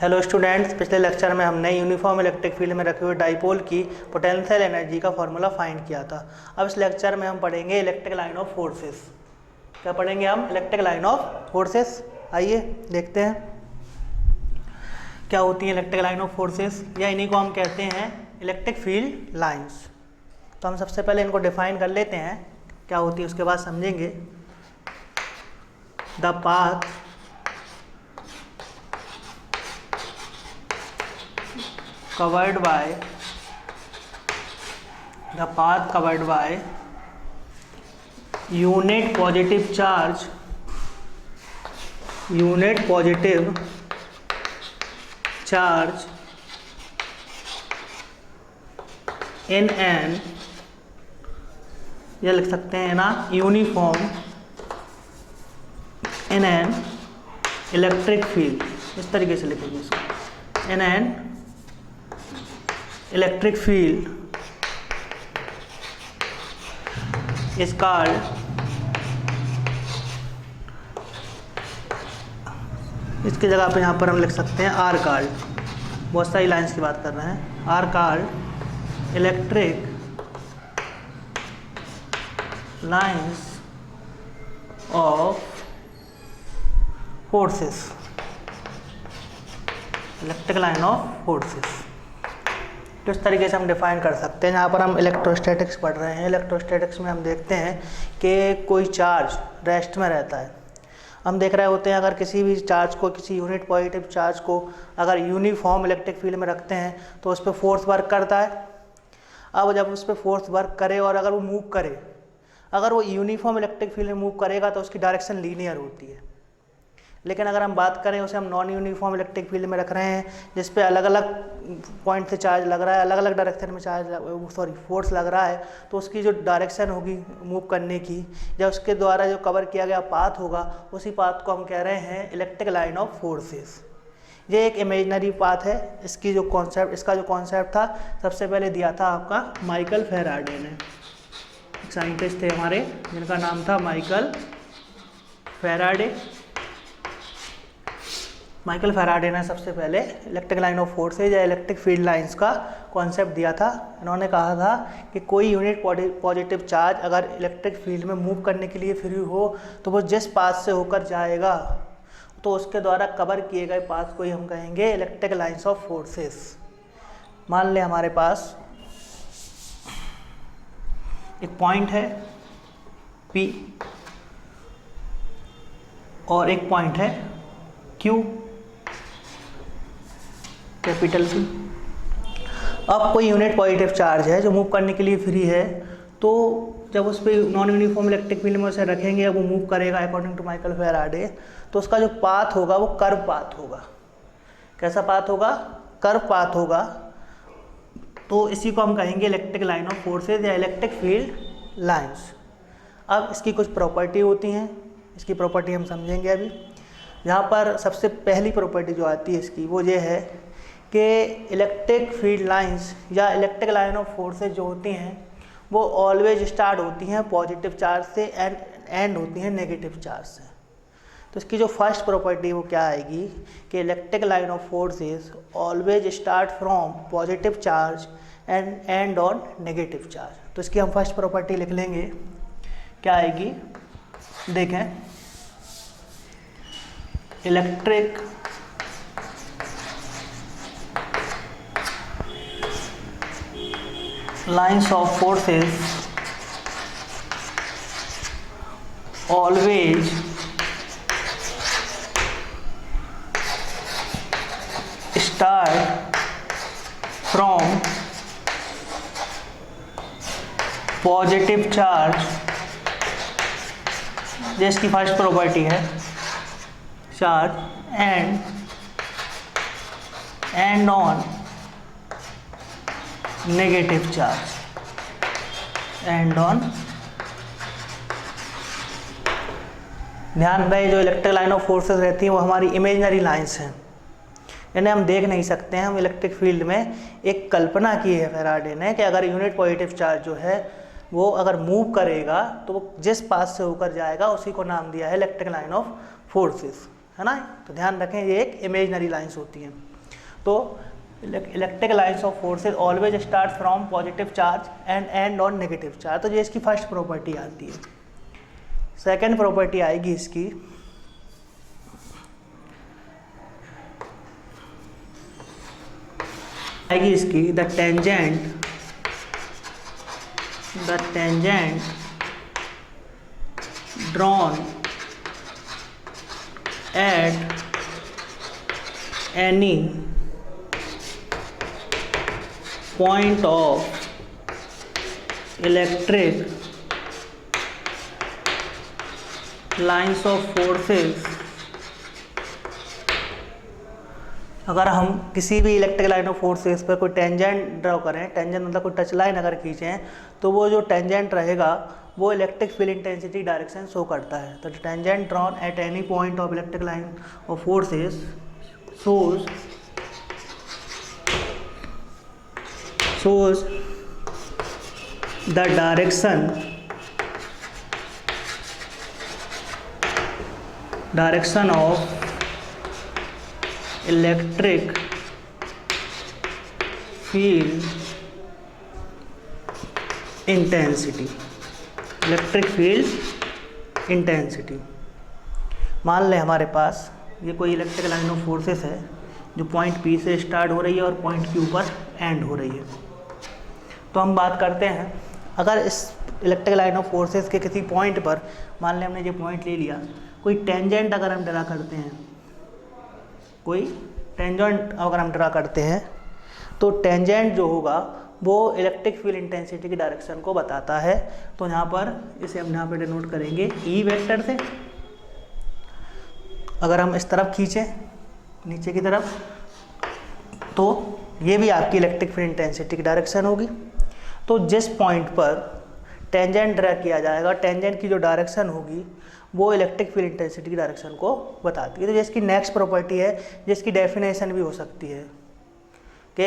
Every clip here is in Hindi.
हेलो स्टूडेंट्स, पिछले लेक्चर में हमने यूनिफॉर्म इलेक्ट्रिक फील्ड में रखे हुए डाइपोल की पोटेंशियल एनर्जी का फॉर्मूला फाइंड किया था। अब इस लेक्चर में हम पढ़ेंगे इलेक्ट्रिक लाइन ऑफ फोर्सेस। क्या पढ़ेंगे हम? Electric line of forces. आइए देखते हैं क्या होती है इलेक्ट्रिक लाइन ऑफ फोर्सेस, या इन्हीं को हम कहते हैं इलेक्ट्रिक फील्ड लाइन्स। तो हम सबसे पहले इनको डिफाइन कर लेते हैं क्या होती है, उसके बाद समझेंगे। The path covered by unit positive charge in an, या लिख सकते हैं ना, uniform in an electric field. इस तरीके से लिखेंगे इसको, in an electric field is called, इसकी जगह पे यहाँ पर हम लिख सकते हैं आर कॉल्ड। बहुत सारी लाइंस की बात कर रहे हैं। Are called electric lines of forces, electric line of forces. तो इस तरीके से हम डिफाइन कर सकते हैं। यहाँ पर हम इलेक्ट्रोस्टैटिक्स पढ़ रहे हैं। इलेक्ट्रोस्टैटिक्स में हम देखते हैं कि कोई चार्ज रेस्ट में रहता है। हम देख रहे होते हैं अगर किसी भी चार्ज को, किसी यूनिट पॉजिटिव चार्ज को अगर यूनिफॉर्म इलेक्ट्रिक फील्ड में रखते हैं तो उस पर फोर्स वर्क करता है। अब जब उस पर फोर्स वर्क करे और अगर वो मूव करे, अगर वो यूनिफॉर्म इलेक्ट्रिक फील्ड में मूव करेगा तो उसकी डायरेक्शन लीनियर होती है। लेकिन अगर हम बात करें, उसे हम नॉन यूनिफॉर्म इलेक्ट्रिक फील्ड में रख रहे हैं जिस पे अलग अलग पॉइंट से चार्ज लग रहा है, अलग अलग डायरेक्शन में फोर्स लग रहा है, तो उसकी जो डायरेक्शन होगी मूव करने की, या उसके द्वारा जो कवर किया गया पाथ होगा, उसी पाथ को हम कह रहे हैं इलेक्ट्रिक लाइन ऑफ फोर्सेस। ये एक इमेजिनरी पाथ है। इसका जो कॉन्सेप्ट था सबसे पहले दिया था आपका माइकल फैराडे ने। साइंटिस्ट थे हमारे जिनका नाम था माइकल फैराडे। माइकल फैराडे ने सबसे पहले इलेक्ट्रिक लाइन ऑफ फोर्सेज या इलेक्ट्रिक फील्ड लाइंस का कॉन्सेप्ट दिया था। इन्होंने कहा था कि कोई यूनिट पॉजिटिव चार्ज अगर इलेक्ट्रिक फील्ड में मूव करने के लिए फ्री हो तो वो जिस पाथ से होकर जाएगा तो उसके द्वारा कवर किए गए पाथ को ही हम कहेंगे इलेक्ट्रिक लाइंस ऑफ फोर्सेस। मान लें हमारे पास एक पॉइंट है P और एक पॉइंट है Q, कैपिटल P। अब कोई यूनिट पॉजिटिव चार्ज है जो मूव करने के लिए फ्री है, तो जब उस पर नॉन यूनिफॉर्म इलेक्ट्रिक फील्ड में उसे रखेंगे, वो मूव करेगा अकॉर्डिंग टू माइकल फैराडे, तो उसका जो पाथ होगा वो कर्व पाथ होगा। कैसा पाथ होगा? कर्व पाथ होगा। तो इसी को हम कहेंगे इलेक्ट्रिक लाइन ऑफ फोर्सेज या इलेक्ट्रिक फील्ड लाइंस। अब इसकी कुछ प्रॉपर्टी होती हैं, इसकी प्रॉपर्टी हम समझेंगे अभी। यहाँ पर सबसे पहली प्रॉपर्टी जो आती है इसकी, वो ये है कि इलेक्ट्रिक फील्ड लाइंस या इलेक्ट्रिक लाइन ऑफ फोर्सेज जो होती हैं वो ऑलवेज स्टार्ट होती हैं पॉजिटिव चार्ज से एंड एंड होती हैं नेगेटिव चार्ज से। तो इसकी जो फर्स्ट प्रॉपर्टी वो क्या आएगी कि electric line of forces always start from positive charge and and on negative charge. तो इसकी हम फर्स्ट प्रॉपर्टी लिख लेंगे। क्या आएगी? देखें, electric lines of forces always start from positive charge, जिसकी फर्स्ट प्रॉपर्टी है charge and on negative charge, and on. ध्यान रहे, जो इलेक्ट्रिक लाइन ऑफ फोर्सेस रहती हैं वो हमारी इमेजिनरी लाइंस हैं, इन्हें हम देख नहीं सकते हैं। हम इलेक्ट्रिक फील्ड में एक कल्पना की है फैराडे ने कि अगर यूनिट पॉजिटिव चार्ज जो है वो अगर मूव करेगा तो वो जिस पाथ से होकर जाएगा उसी को नाम दिया है इलेक्ट्रिक लाइन ऑफ फोर्सेस, है ना। तो ध्यान रखें, ये एक इमेजिनरी लाइंस होती हैं। तो electric lines of forces always start from positive charge and and on negative charge. तो ये इसकी फर्स्ट प्रॉपर्टी आती है। सेकेंड प्रॉपर्टी आएगी इसकी, the tangent drawn at any point of electric lines of forces. अगर हम किसी भी इलेक्ट्रिक लाइन ऑफ फोर्सेस पर कोई टेंजेंट ड्रॉ करें, टेंजेंट मतलब कोई टच लाइन अगर खींचें, तो वो जो टेंजेंट रहेगा वो electric field intensity direction show करता है। तो tangent drawn at any point of electric line of forces shows the direction of electric field intensity। मान लें हमारे पास ये कोई इलेक्ट्रिक लाइन ऑफ फोर्सेस है जो पॉइंट P से स्टार्ट हो रही है और पॉइंट Q पर एंड हो रही है। तो हम बात करते हैं, अगर इस इलेक्ट्रिक लाइन ऑफ फोर्सेस के किसी पॉइंट पर, मान लें हमने ये पॉइंट ले लिया, कोई टेंजेंट अगर हम ड्रा करते हैं, तो टेंजेंट जो होगा वो इलेक्ट्रिक फील्ड इंटेंसिटी की डायरेक्शन को बताता है। तो यहाँ पर इसे हम यहाँ पर डिनोट करेंगे E वेक्टर से। अगर हम इस तरफ खींचें नीचे की तरफ, तो ये भी आपकी इलेक्ट्रिक फील्ड इंटेंसिटी की डायरेक्शन होगी। तो जिस पॉइंट पर टेंजेंट ड्रा किया जाएगा, टेंजेंट की जो डायरेक्शन होगी वो इलेक्ट्रिक फील्ड इंटेंसिटी की डायरेक्शन को बताती है। तो जिसकी नेक्स्ट प्रॉपर्टी है, जिसकी डेफिनेशन भी हो सकती है कि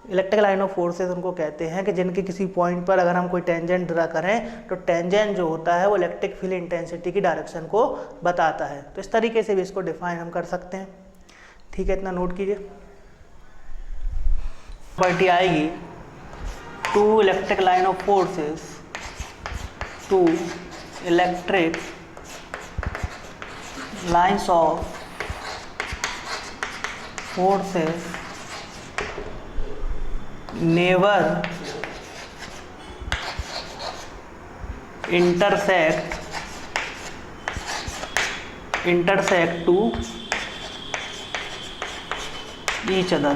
इलेक्ट्रिक लाइन ऑफ फोर्सेस उनको कहते हैं कि जिनके किसी पॉइंट पर अगर हम कोई टेंजेंट ड्रा करें तो टेंजेंट जो होता है वो इलेक्ट्रिक फील्ड इंटेंसिटी की डायरेक्शन को बताता है। तो इस तरीके से भी इसको डिफाइन हम कर सकते हैं। ठीक है, इतना नोट कीजिए। प्रॉपर्टी आएगी two electric line of forces, two electric lines of forces never intersect to each other।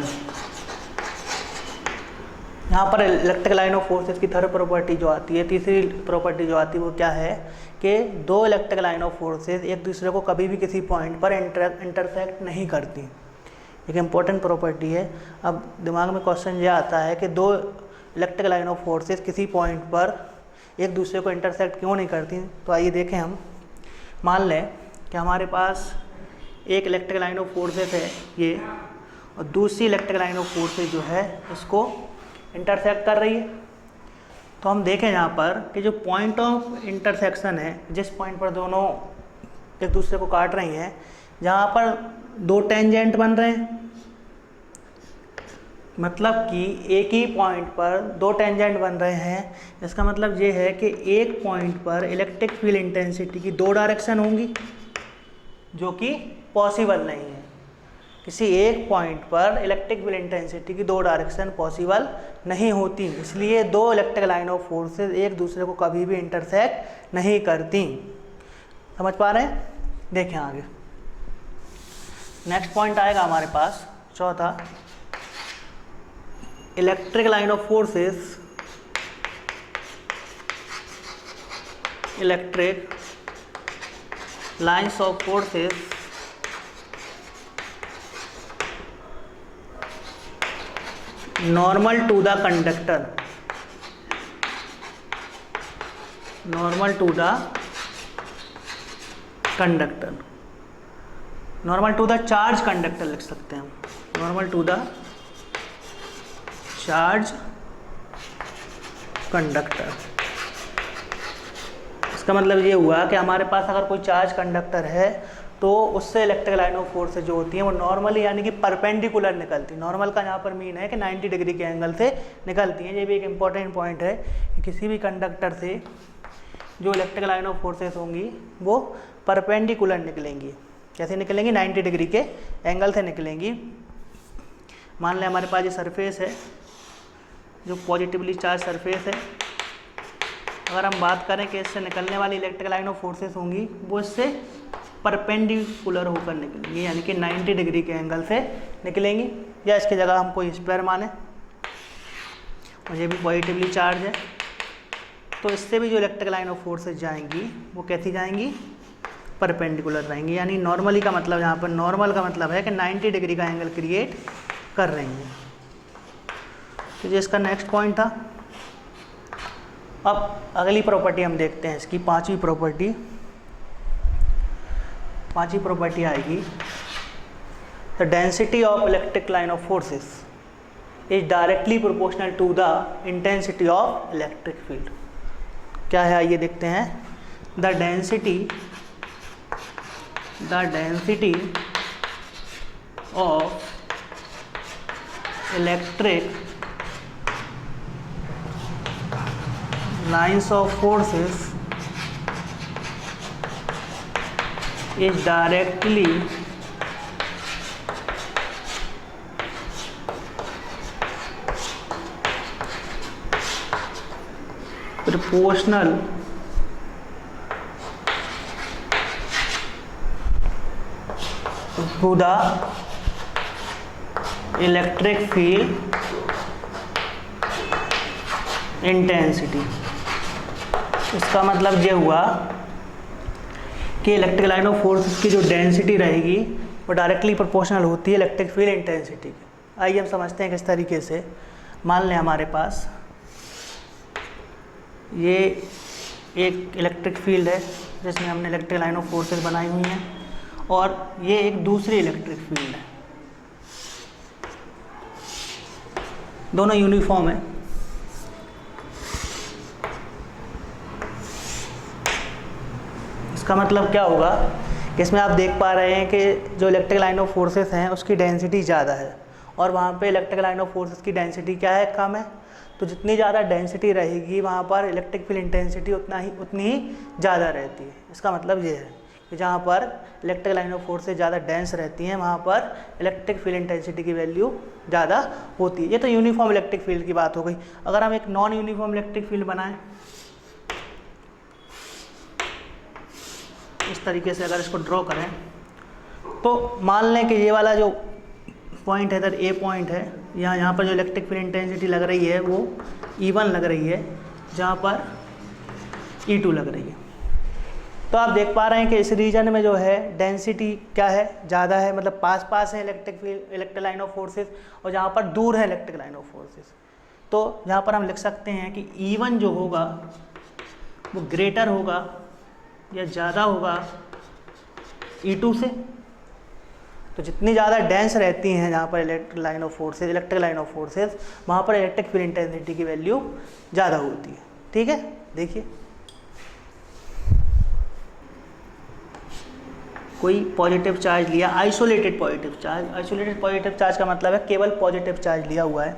यहाँ पर इलेक्ट्रिक लाइन ऑफ फोर्सेस की थर्ड प्रॉपर्टी जो आती है, तीसरी प्रॉपर्टी जो आती है वो क्या है कि दो इलेक्ट्रिक लाइन ऑफ फोर्सेस एक दूसरे को कभी भी किसी पॉइंट पर इंटरसेक्ट नहीं करती। एक इम्पॉर्टेंट प्रॉपर्टी है। अब दिमाग में क्वेश्चन ये आता है कि दो इलेक्ट्रिक लाइन ऑफ फोर्सेस किसी पॉइंट पर एक दूसरे को इंटरसेक्ट क्यों नहीं करती। तो आइए देखें हम। मान लें कि हमारे पास एक इलेक्ट्रिक लाइन ऑफ फोर्सेस है ये, और दूसरी इलेक्ट्रिक लाइन ऑफ फोर्सेस जो है इसको इंटरसेक्ट कर रही है। तो हम देखें यहाँ पर कि जो पॉइंट ऑफ इंटरसेक्शन है, जिस पॉइंट पर दोनों एक दूसरे को काट रही हैं, जहाँ पर दो टेंजेंट बन रहे हैं, मतलब कि एक ही पॉइंट पर दो टेंजेंट बन रहे हैं, इसका मतलब ये है कि एक पॉइंट पर इलेक्ट्रिक फील्ड इंटेंसिटी की दो डायरेक्शन होंगी, जो कि पॉसिबल नहीं है। किसी एक पॉइंट पर इलेक्ट्रिक फील्ड इंटेंसिटी की दो डायरेक्शन पॉसिबल नहीं होती, इसलिए दो इलेक्ट्रिक लाइन ऑफ फोर्सेस एक दूसरे को कभी भी इंटरसेक्ट नहीं करती। समझ पा रहे हैं? देखें आगे। नेक्स्ट पॉइंट आएगा हमारे पास चौथा, electric line of forces, electric lines of forces normal to the conductor, normal to the conductor, normal to the charge conductor लिख सकते हैं हम, normal to the charge conductor. इसका मतलब ये हुआ कि हमारे पास अगर कोई चार्ज कंडक्टर है तो उससे इलेक्ट्रिक लाइन ऑफ फोर्स जो होती है वो नॉर्मली यानी कि परपेंडिकुलर निकलती है। नॉर्मल का यहाँ पर मीन है कि 90 डिग्री के एंगल से निकलती हैं। ये भी एक इम्पॉर्टेंट पॉइंट है कि किसी भी कंडक्टर से जो इलेक्ट्रिक लाइन ऑफ फोर्सेस होंगी वो परपेंडिकुलर निकलेंगी। कैसे निकलेंगी? 90 डिग्री के एंगल से निकलेंगी। मान लें हमारे पास ये सरफेस है जो पॉजिटिवली चार्ज सरफेस है। अगर हम बात करें कि इससे निकलने वाली इलेक्ट्रिक लाइन ऑफ फोर्सेस होंगी वो इससे परपेंडिकुलर होकर निकलेंगी यानी कि 90 डिग्री के एंगल से निकलेंगी, या इसकी जगह हम कोई स्क्वायर माने और ये भी पॉजिटिवली चार्ज है। तो इससे भी जो इलेक्ट्रिक लाइन ऑफ फोर्सेस जाएंगी वो कैसी जाएंगी? परपेंडिकुलर रहेंगी। यानी नॉर्मली का मतलब यहाँ पर नॉर्मल का मतलब है कि 90 डिग्री का एंगल क्रिएट कर रही हैं। तो ये इसका नेक्स्ट पॉइंट था। अब अगली प्रॉपर्टी हम देखते हैं इसकी पांचवी प्रॉपर्टी आएगी the density of electric line of forces is directly proportional to the intensity of electric field. क्या है आइए देखते हैं। The density of electric lines of forces is directly proportional to the electric field intensity। इसका मतलब ये हुआ कि इलेक्ट्रिक लाइन ऑफ फोर्स की जो डेंसिटी रहेगी वो डायरेक्टली प्रोपोर्शनल होती है इलेक्ट्रिक फील्ड इंटेंसिटी की। आइए हम समझते हैं किस तरीके से। मान लें हमारे पास ये एक इलेक्ट्रिक फील्ड है जिसमें हमने इलेक्ट्रिक लाइन ऑफ फोर्सेस बनाई हुई हैं और ये एक दूसरी इलेक्ट्रिक फील्ड है। दोनों यूनिफॉर्म है। इसका मतलब क्या होगा कि इसमें आप देख पा रहे हैं कि जो इलेक्ट्रिक लाइन ऑफ फोर्सेस हैं उसकी डेंसिटी ज़्यादा है और वहाँ पे इलेक्ट्रिक लाइन ऑफ फोर्सेस की डेंसिटी क्या है? कम है। तो जितनी ज़्यादा डेंसिटी रहेगी वहाँ पर इलेक्ट्रिक फील्ड इंटेंसिटी उतनी ही ज़्यादा रहती है। इसका मतलब ये है कि जहाँ पर इलेक्ट्रिक लाइन ऑफ फोर्सेस ज़्यादा डेंस रहती हैं वहाँ पर इलेक्ट्रिक फील्ड इंटेंसिटी की वैल्यू ज़्यादा होती है। ये तो यूनिफॉर्म इलेक्ट्रिक फील्ड की बात हो गई। अगर हम एक नॉन यूनिफॉर्म इलेक्ट्रिक फील्ड बनाएं इस तरीके से, अगर इसको ड्रॉ करें तो मान लें कि ये वाला जो पॉइंट है इधर ए पॉइंट है, यहाँ पर जो इलेक्ट्रिक फील्ड इंटेंसिटी लग रही है वो E1 लग रही है, जहाँ पर E2 लग रही है। तो आप देख पा रहे हैं कि इस रीजन में जो है डेंसिटी क्या है? ज़्यादा है, मतलब पास पास है इलेक्ट्रिक लाइन ऑफ फोर्सेस, और जहाँ पर दूर है इलेक्ट्रिक लाइन ऑफ फोर्सेस। तो यहाँ पर हम लिख सकते हैं कि E1 जो होगा वो ग्रेटर होगा या ज़्यादा होगा E2 से। तो जितनी ज़्यादा डेंस रहती हैं जहाँ पर इलेक्ट्रिक लाइन ऑफ फोर्सेस वहाँ पर इलेक्ट्रिक फील्ड इंटेंसिटी की वैल्यू ज़्यादा होती है। ठीक है, देखिए कोई पॉजिटिव चार्ज लिया, आइसोलेटेड पॉजिटिव चार्ज का मतलब है केवल पॉजिटिव चार्ज लिया हुआ है।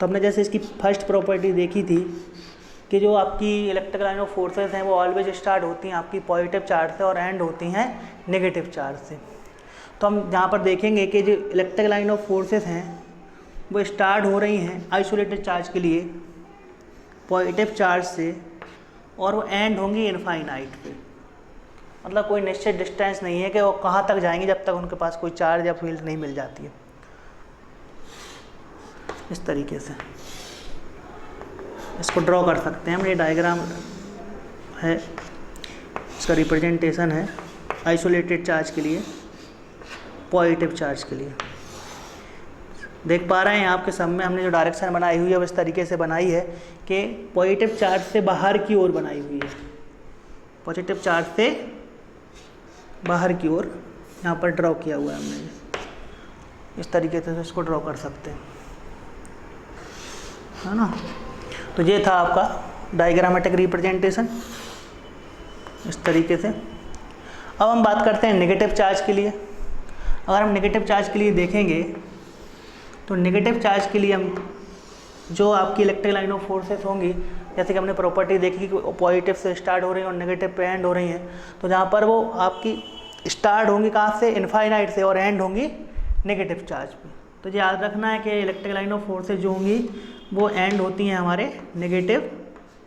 तो हमने जैसे इसकी फर्स्ट प्रॉपर्टी देखी थी कि जो आपकी इलेक्ट्रिक लाइन ऑफ फोर्सेस हैं वो ऑलवेज स्टार्ट होती हैं आपकी पॉजिटिव चार्ज से और एंड होती हैं नेगेटिव चार्ज से। तो हम यहाँ पर देखेंगे कि जो इलेक्ट्रिक लाइन ऑफ फोर्सेस हैं वो स्टार्ट हो रही हैं आइसोलेटेड चार्ज के लिए पॉजिटिव चार्ज से और वो एंड होंगी इनफाइनाइट पे। मतलब कोई निश्चित डिस्टेंस नहीं है कि वो कहाँ तक जाएंगे जब तक उनके पास कोई चार्ज या फील्ड नहीं मिल जाती है। इस तरीके से इसको ड्रॉ कर सकते हैं हम। ये डायग्राम है, इसका रिप्रेजेंटेशन है आइसोलेटेड चार्ज के लिए, पॉजिटिव चार्ज के लिए। देख पा रहे हैं आपके सामने हमने जो डायरेक्शन बनाई हुई है वो इस तरीके से बनाई है कि पॉजिटिव चार्ज से बाहर की ओर बनाई हुई है। पॉजिटिव चार्ज से बाहर की ओर यहाँ पर ड्रॉ किया हुआ है हमने। इस तरीके से इसको ड्रॉ कर सकते हैं, है ना। तो ये था आपका डायग्रामेटिक रिप्रेजेंटेशन इस तरीके से। अब हम बात करते हैं नेगेटिव चार्ज के लिए। अगर हम नेगेटिव चार्ज के लिए देखेंगे तो नेगेटिव चार्ज के लिए हम जो आपकी इलेक्ट्रिक लाइन ऑफ फोर्सेस होंगी, जैसे कि हमने प्रॉपर्टी देखी कि पॉजिटिव से स्टार्ट हो रही हैं और नेगेटिव पे एंड हो रही हैं, तो जहाँ पर वो आपकी स्टार्ट होंगी कहाँ से, इनफाइनाइट से, और एंड होंगी नेगेटिव चार्ज पे। तो याद रखना है कि इलेक्ट्रिक लाइन ऑफ फोर्सेस जो होंगी वो एंड होती हैं हमारे नेगेटिव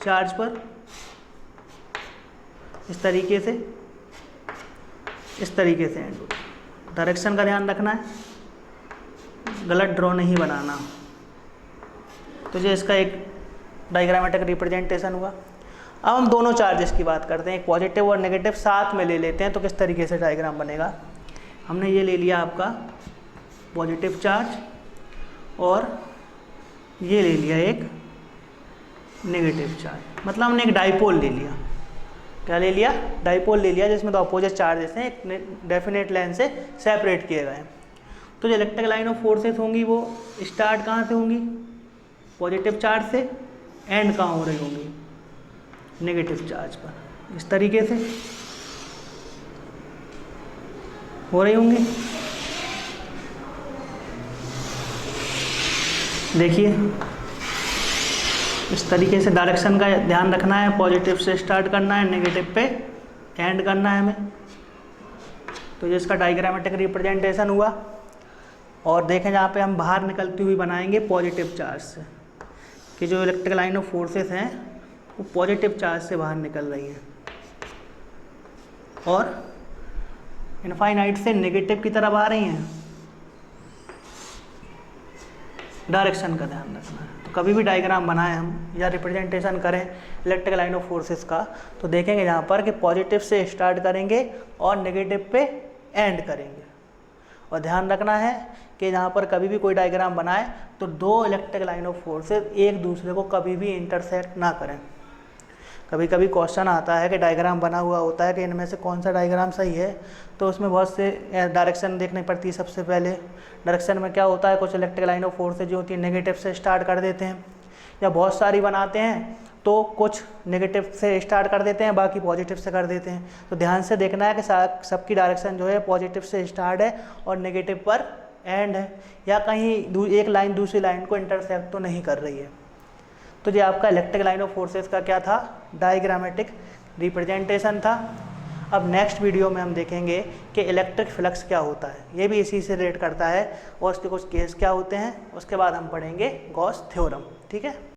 चार्ज पर, इस तरीके से एंड होती है। डायरेक्शन का ध्यान रखना है, गलत ड्रॉ नहीं बनाना। तो ये इसका एक डायग्रामेटिक रिप्रेजेंटेशन हुआ। अब हम दोनों चार्जेस की बात करते हैं, एक पॉजिटिव और नेगेटिव साथ में ले लेते हैं, तो किस तरीके से डायग्राम बनेगा। हमने ये ले लिया आपका पॉजिटिव चार्ज और ये ले लिया एक नेगेटिव चार्ज, मतलब हमने एक डाइपोल ले लिया। क्या ले लिया? डाइपोल ले लिया, जिसमें तो अपोजिट चार्जेस हैं, एक डेफिनेट लाइन से सेपरेट किए गए हैं। तो जो इलेक्ट्रिक लाइन ऑफ फोर्सेस होंगी वो स्टार्ट कहाँ से होंगी, पॉजिटिव चार्ज से, एंड कहाँ हो रही होंगी, नेगेटिव चार्ज पर, इस तरीके से हो रही होंगी। देखिए इस तरीके से डायरेक्शन का ध्यान रखना है, पॉजिटिव से स्टार्ट करना है, नेगेटिव पे एंड करना है हमें। तो ये इसका डायग्रामेटिक रिप्रेजेंटेशन हुआ। और देखें जहाँ पे हम बाहर निकलती हुई बनाएंगे पॉजिटिव चार्ज से, कि जो इलेक्ट्रिक लाइन ऑफ फोर्सेस हैं वो पॉजिटिव चार्ज से बाहर निकल रही हैं और इनफाइनाइट से नेगेटिव की तरफ आ रही हैं। डायरेक्शन का ध्यान रखना है। तो कभी भी डायग्राम बनाएं हम या रिप्रेजेंटेशन करें इलेक्ट्रिक लाइन ऑफ फोर्सेस का, तो देखेंगे यहाँ पर कि पॉजिटिव से स्टार्ट करेंगे और नेगेटिव पे एंड करेंगे। और ध्यान रखना है कि यहाँ पर कभी भी कोई डायग्राम बनाए तो दो इलेक्ट्रिक लाइन ऑफ फोर्सेस एक दूसरे को कभी भी इंटरसेक्ट ना करें। कभी कभी क्वेश्चन आता है कि डायग्राम बना हुआ होता है कि इनमें से कौन सा डायग्राम सही है, तो उसमें बहुत से डायरेक्शन देखनी पड़ती है। सबसे पहले डायरेक्शन में क्या होता है, कुछ इलेक्ट्रिक लाइन ऑफ फोर्सेस जो होती है नेगेटिव से स्टार्ट कर देते हैं, या बहुत सारी बनाते हैं तो कुछ नेगेटिव से स्टार्ट कर देते हैं, बाकी पॉजिटिव से कर देते हैं। तो ध्यान से देखना है कि सबकी डायरेक्शन जो है पॉजिटिव से स्टार्ट है और नेगेटिव पर एंड है, या कहीं एक लाइन दूसरी लाइन को इंटरसेक्ट तो नहीं कर रही है। तो ये आपका इलेक्ट्रिक लाइन ऑफ फोर्सेस का क्या था, डायग्रामेटिक रिप्रेजेंटेशन था। अब नेक्स्ट वीडियो में हम देखेंगे कि इलेक्ट्रिक फ्लक्स क्या होता है, ये भी इसी से रिलेट करता है और उसके कुछ केस क्या होते हैं। उसके बाद हम पढ़ेंगे गॉस थ्योरम। ठीक है।